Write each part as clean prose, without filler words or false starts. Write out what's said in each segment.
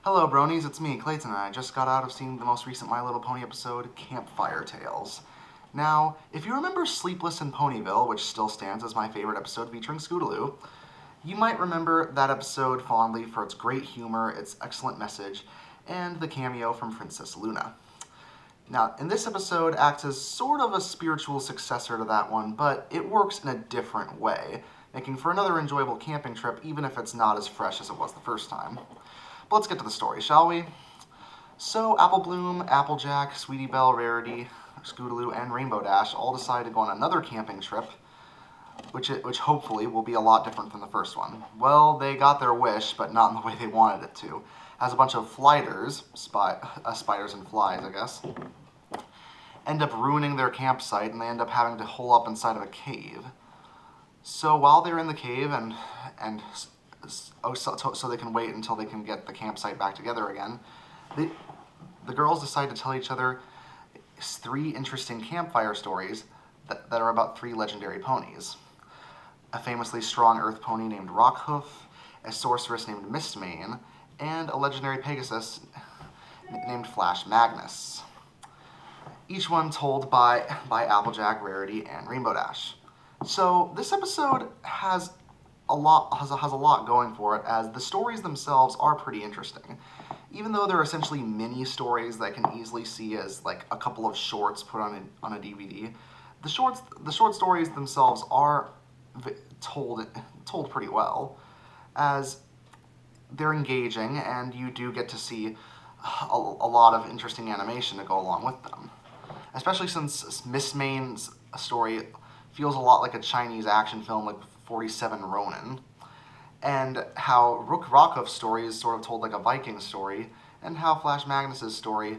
Hello bronies, it's me, Clayton, and I just got out of seeing the most recent My Little Pony episode, Campfire Tales. Now, if you remember Sleepless in Ponyville, which still stands as my favorite episode featuring Scootaloo, you might remember that episode fondly for its great humor, its excellent message, and the cameo from Princess Luna. Now, in this episode acts as sort of a spiritual successor to that one, but it works in a different way, making for another enjoyable camping trip even if it's not as fresh as it was the first time. But let's get to the story, shall we? So Apple Bloom, Applejack, Sweetie Belle, Rarity, Scootaloo, and Rainbow Dash all decide to go on another camping trip, which hopefully will be a lot different than the first one. Well, they got their wish, but not in the way they wanted it to. As a bunch of flighters, spiders and flies, I guess, end up ruining their campsite, and they end up having to hole up inside of a cave. So while they're in the cave so they can wait until they can get the campsite back together again, the girls decide to tell each other 3 interesting campfire stories that are about 3 legendary ponies. A famously strong earth pony named Rockhoof, a sorceress named Mistmane, and a legendary Pegasus named Flash Magnus. Each one told by Applejack, Rarity, and Rainbow Dash. So this episode has a lot going for it, as the stories themselves are pretty interesting. Even though they're essentially mini stories that can easily see as like a couple of shorts put on a DVD, the short stories themselves are told pretty well, as they're engaging, and you do get to see a lot of interesting animation to go along with them. Especially since Mistmane's story feels a lot like a Chinese action film like 47 Ronin, and how Rockhoof's story is sort of told like a Viking story, and how Flash Magnus's story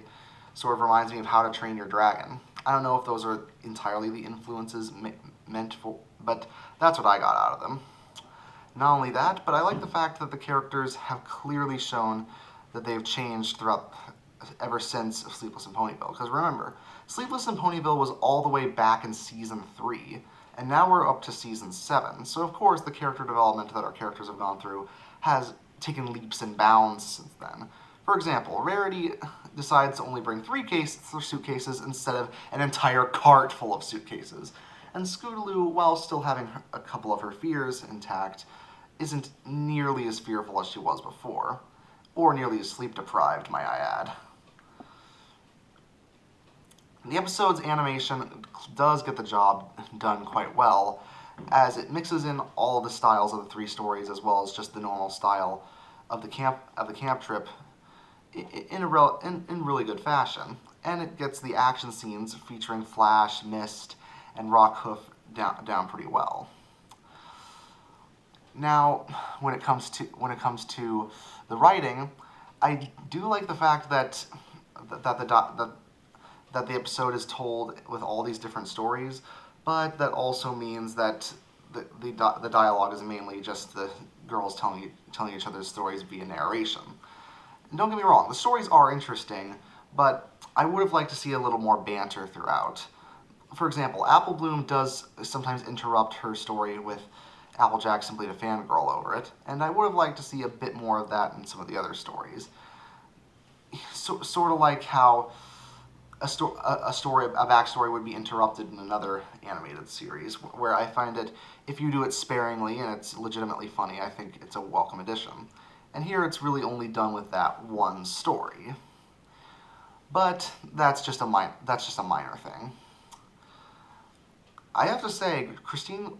sort of reminds me of How to Train Your Dragon. I don't know if those are entirely the influences meant for, but that's what I got out of them. Not only that, but I like the fact that the characters have clearly shown that they've changed ever since Sleepless in Ponyville. Because remember, Sleepless in Ponyville was all the way back in Season 3, and now we're up to Season 7. So of course the character development that our characters have gone through has taken leaps and bounds since then. For example, Rarity decides to only bring 3 suitcases instead of an entire cart full of suitcases. And Scootaloo, while still having a couple of her fears intact, isn't nearly as fearful as she was before. Or nearly as sleep-deprived, might I add. The episode's animation does get the job done quite well, as it mixes in all of the styles of the 3 stories as well as just the normal style of the camp trip in really good fashion. And it gets the action scenes featuring Flash, Mist, and Rockhoof down pretty well. Now, when it comes to the writing, I do like the fact that the episode is told with all these different stories, but that also means that the dialogue is mainly just the girls telling each other's stories via narration. And don't get me wrong, the stories are interesting, but I would have liked to see a little more banter throughout. For example, Apple Bloom does sometimes interrupt her story with Applejack simply to fangirl over it, and I would have liked to see a bit more of that in some of the other stories. Sort of like how a backstory would be interrupted in another animated series, where I find it, if you do it sparingly and it's legitimately funny, I think it's a welcome addition. And here it's really only done with that one story. But that's just a minor thing. I have to say, Christine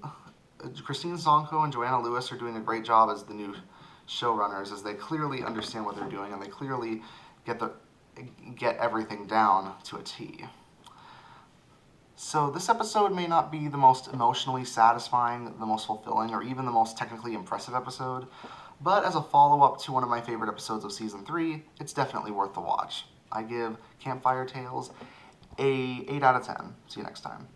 Zonko and Joanna Lewis are doing a great job as the new showrunners, as they clearly understand what they're doing, and they clearly get everything down to a T. So this episode may not be the most emotionally satisfying, the most fulfilling, or even the most technically impressive episode, but as a follow-up to one of my favorite episodes of Season 3, it's definitely worth the watch. I give Campfire Tales a 8 out of 10. See you next time.